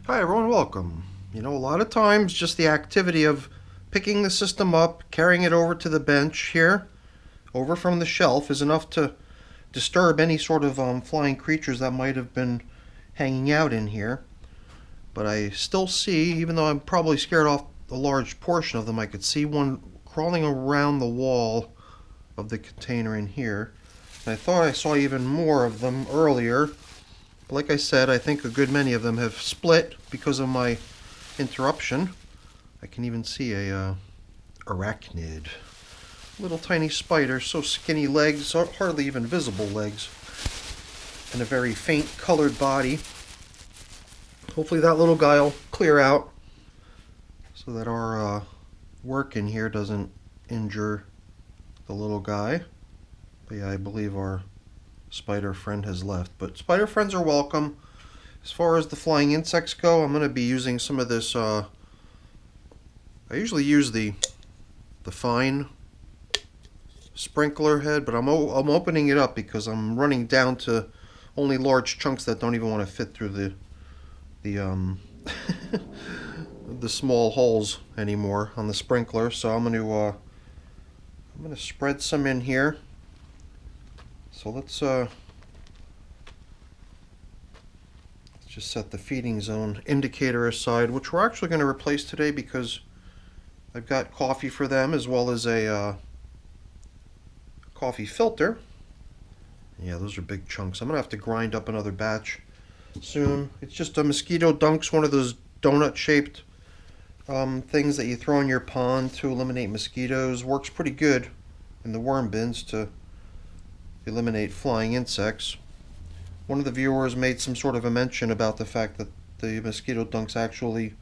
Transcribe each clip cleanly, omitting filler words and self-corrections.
Hi everyone, welcome. You know, a lot of times just the activity of picking the system up, carrying it over to the bench here, over from the shelf, is enough to disturb any sort of flying creatures that might have been hanging out in here. But I still see, even though I'm probably scared off a large portion of them, I could see one crawling around the wall of the container in here. And I thought I saw even more of them earlier. Like I said, I think a good many of them have split because of my interruption. I can even see a arachnid. Little tiny spider, so skinny legs, hardly even visible legs, and a very faint colored body. Hopefully that little guy will clear out so that our work in here doesn't injure the little guy. But yeah, I believe our spider friend has left, but spider friends are welcome. As far as the flying insects go, I'm going to be using some of this I usually use the fine sprinkler head, but I'm opening it up because I'm running down to only large chunks that don't even want to fit through the the small holes anymore on the sprinkler. So I'm going to spread some in here. So let's just set the feeding zone indicator aside, which we're actually going to replace today because I've got coffee for them as well as a coffee filter. Yeah, those are big chunks. I'm going to have to grind up another batch soon. It's just a Mosquito Dunks, one of those donut-shaped things that you throw in your pond to eliminate mosquitoes. Works pretty good in the worm bins to eliminate flying insects. One of the viewers made some sort of a mention about the fact that the Mosquito Dunks actually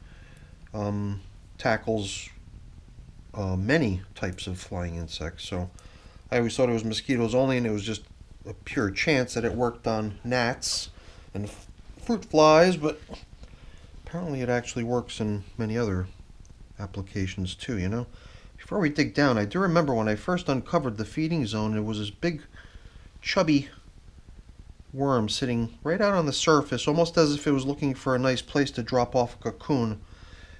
tackles many types of flying insects. So I always thought it was mosquitoes only, and it was just a pure chance that it worked on gnats and fruit flies, but apparently it actually works in many other applications too, you know. Before we dig down, I do remember when I first uncovered the feeding zone, it was this big chubby worm sitting right out on the surface, almost as if it was looking for a nice place to drop off a cocoon.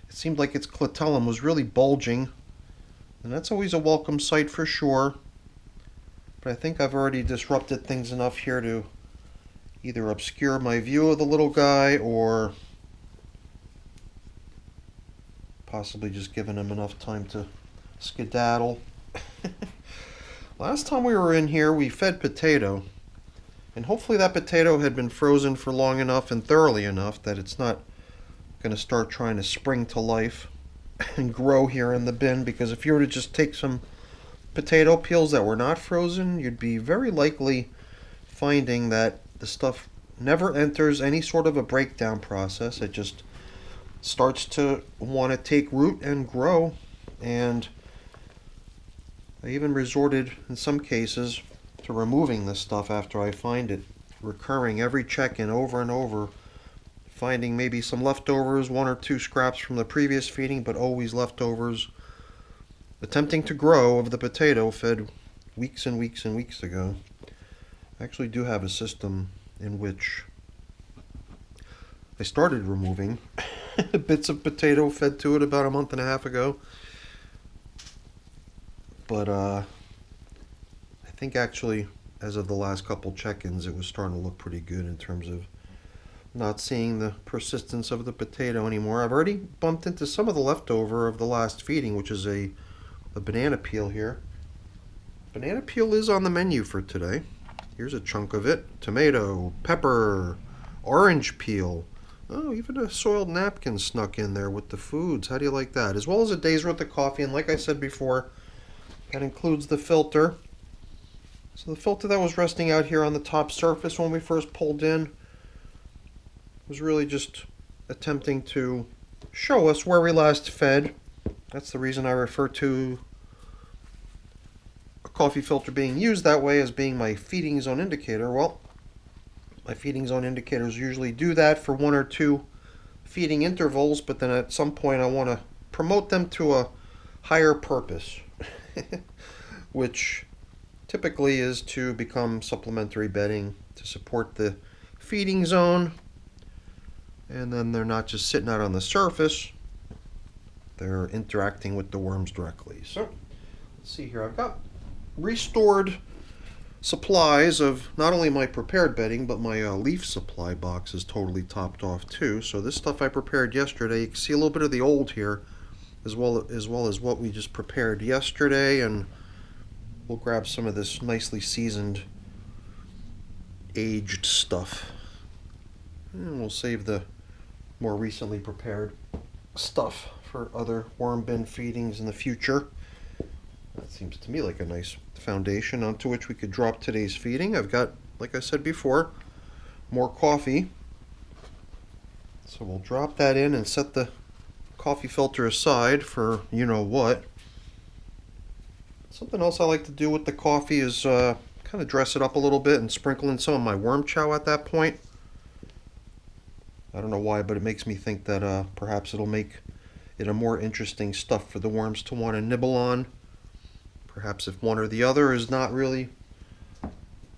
It seemed like its clitellum was really bulging, and that's always a welcome sight for sure. But I think I've already disrupted things enough here to either obscure my view of the little guy or possibly just given him enough time to skedaddle. Last time we were in here, we fed potato, and hopefully that potato had been frozen for long enough and thoroughly enough that it's not going to start trying to spring to life and grow here in the bin, because if you were to just take some potato peels that were not frozen, you'd be very likely finding that the stuff never enters any sort of a breakdown process. It just starts to want to take root and grow, and I even resorted in some cases to removing this stuff after I find it, recurring every check-in over and over, finding maybe some leftovers, one or two scraps from the previous feeding, but always leftovers, attempting to grow of the potato fed weeks and weeks and weeks ago. I actually do have a system in which I started removing bits of potato fed to it about a month and a half ago. But I think actually, as of the last couple check-ins, it was starting to look pretty good in terms of not seeing the persistence of the potato anymore. I've already bumped into some of the leftover of the last feeding, which is a banana peel here. Banana peel is on the menu for today. Here's a chunk of it. Tomato, pepper, orange peel. Oh, even a soiled napkin snuck in there with the foods. How do you like that? As well as a day's worth of coffee, and like I said before, that includes the filter. So the filter that was resting out here on the top surface when we first pulled in was really just attempting to show us where we last fed. That's the reason I refer to a coffee filter being used that way as being my feeding zone indicator. Well, my feeding zone indicators usually do that for one or two feeding intervals, but then at some point I want to promote them to a higher purpose, which typically is to become supplementary bedding to support the feeding zone, And then they're not just sitting out on the surface, they're interacting with the worms directly. So, let's see here. I've got restored supplies of not only my prepared bedding, but my leaf supply box is totally topped off too. So this stuff I prepared yesterday, you can see a little bit of the old here, as well as what we just prepared yesterday, and we'll grab some of this nicely seasoned, aged stuff. And we'll save the more recently prepared stuff for other worm bin feedings in the future. That seems to me like a nice foundation onto which we could drop today's feeding. I've got, like I said before, more coffee. So we'll drop that in and set the coffee filter aside for you know what. Something else I like to do with the coffee is kind of dress it up a little bit and sprinkle in some of my worm chow at that point. I don't know why, but it makes me think that perhaps it'll make it a more interesting stuff for the worms to want to nibble on. Perhaps if one or the other is not really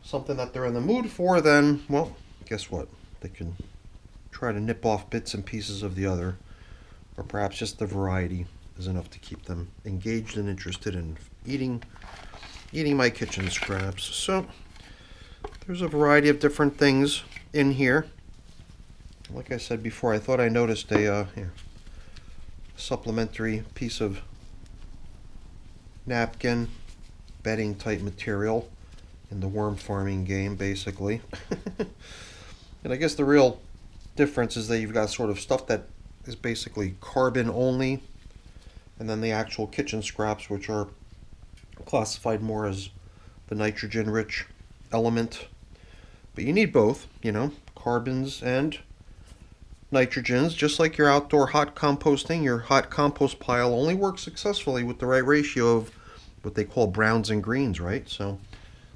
something that they're in the mood for, then, well, guess what? They can try to nip off bits and pieces of the other. Or perhaps just the variety is enough to keep them engaged and interested in eating my kitchen scraps. So there's a variety of different things in here. Like I said before, I thought I noticed a supplementary piece of napkin, bedding type material in the worm farming game, basically. And I guess the real difference is that you've got sort of stuff that is basically carbon only, and then the actual kitchen scraps, which are classified more as the nitrogen rich element. But you need both, you know, carbons and nitrogens. Just like your outdoor hot composting, your hot compost pile only works successfully with the right ratio of what they call browns and greens, right? So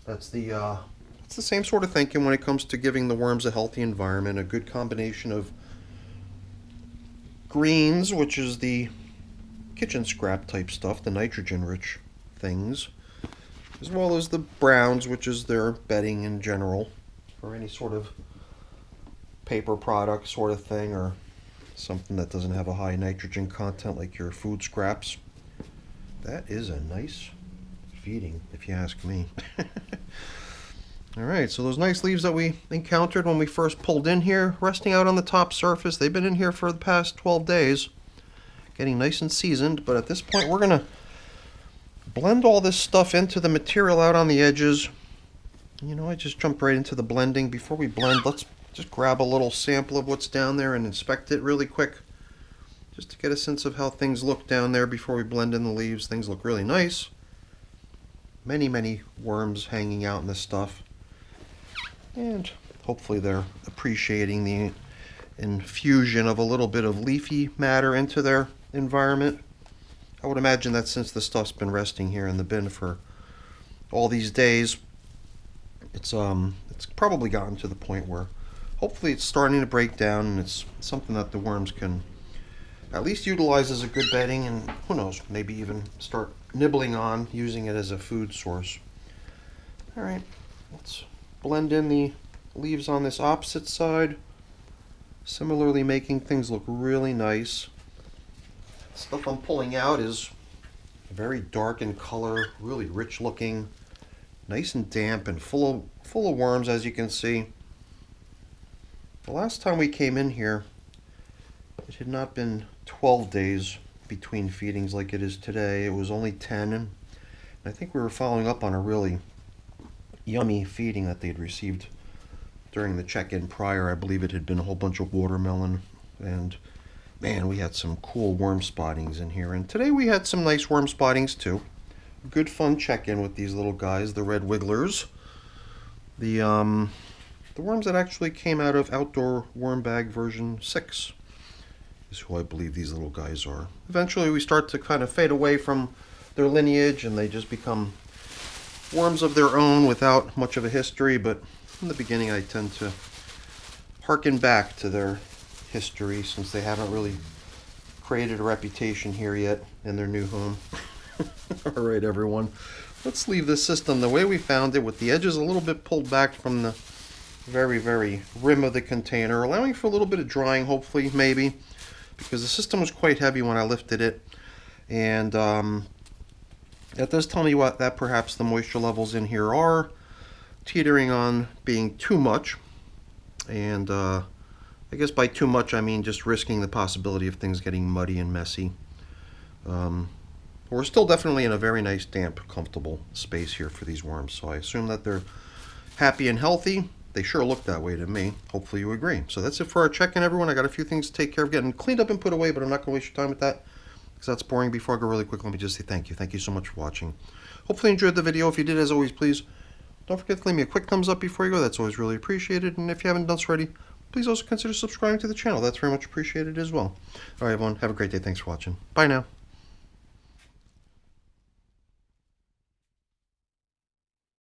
that's it's the same sort of thinking when it comes to giving the worms a healthy environment, a good combination of greens, which is the kitchen scrap type stuff, the nitrogen rich things, as well as the browns, which is their bedding in general, or any sort of paper product sort of thing, or something that doesn't have a high nitrogen content like your food scraps. That is a nice feeding, if you ask me. Alright, so those nice leaves that we encountered when we first pulled in here, resting out on the top surface, they've been in here for the past 12 days, getting nice and seasoned, but at this point we're going to blend all this stuff into the material out on the edges. You know, I just jumped right into the blending. Before we blend, let's just grab a little sample of what's down there and inspect it really quick, just to get a sense of how things look down there before we blend in the leaves. Things look really nice. Many worms hanging out in this stuff, and hopefully they're appreciating the infusion of a little bit of leafy matter into their environment. I would imagine that since the stuff's been resting here in the bin for all these days, it's probably gotten to the point where hopefully it's starting to break down, and it's something that the worms can at least utilize as a good bedding, and who knows, maybe even start nibbling on, using it as a food source. Alright, let's blend in the leaves on this opposite side, similarly making things look really nice. The stuff I'm pulling out is very dark in color, really rich looking, nice and damp and full of worms, as you can see. The last time we came in here, it had not been 12 days between feedings like it is today. It was only 10, and I think we were following up on a really yummy feeding that they'd received during the check-in prior. I believe it had been a whole bunch of watermelon, and man, we had some cool worm spottings in here. And today we had some nice worm spottings too. Good fun check-in with these little guys, the red wigglers. The worms that actually came out of Outdoor Worm Bag version 6 is who I believe these little guys are. Eventually we start to kind of fade away from their lineage, and they just become worms of their own without much of a history, but in the beginning I tend to harken back to their history, since they haven't really created a reputation here yet in their new home. Alright everyone, let's leave this system the way we found it, with the edges a little bit pulled back from the very, very rim of the container, allowing for a little bit of drying, hopefully, maybe, because the system was quite heavy when I lifted it. And that does tell me that perhaps the moisture levels in here are teetering on being too much. And I guess by too much I mean just risking the possibility of things getting muddy and messy. We're still definitely in a very nice, damp, comfortable space here for these worms, so I assume that they're happy and healthy. They sure look that way to me. Hopefully you agree. So that's it for our check-in, everyone. I got a few things to take care of getting cleaned up and put away, but I'm not going to waste your time with that because that's boring. Before I go really quick, let me just say thank you. Thank you so much for watching. Hopefully you enjoyed the video. If you did, as always, please don't forget to leave me a quick thumbs up before you go. That's always really appreciated. And if you haven't done so already, please also consider subscribing to the channel. That's very much appreciated as well. All right, everyone. Have a great day. Thanks for watching. Bye now.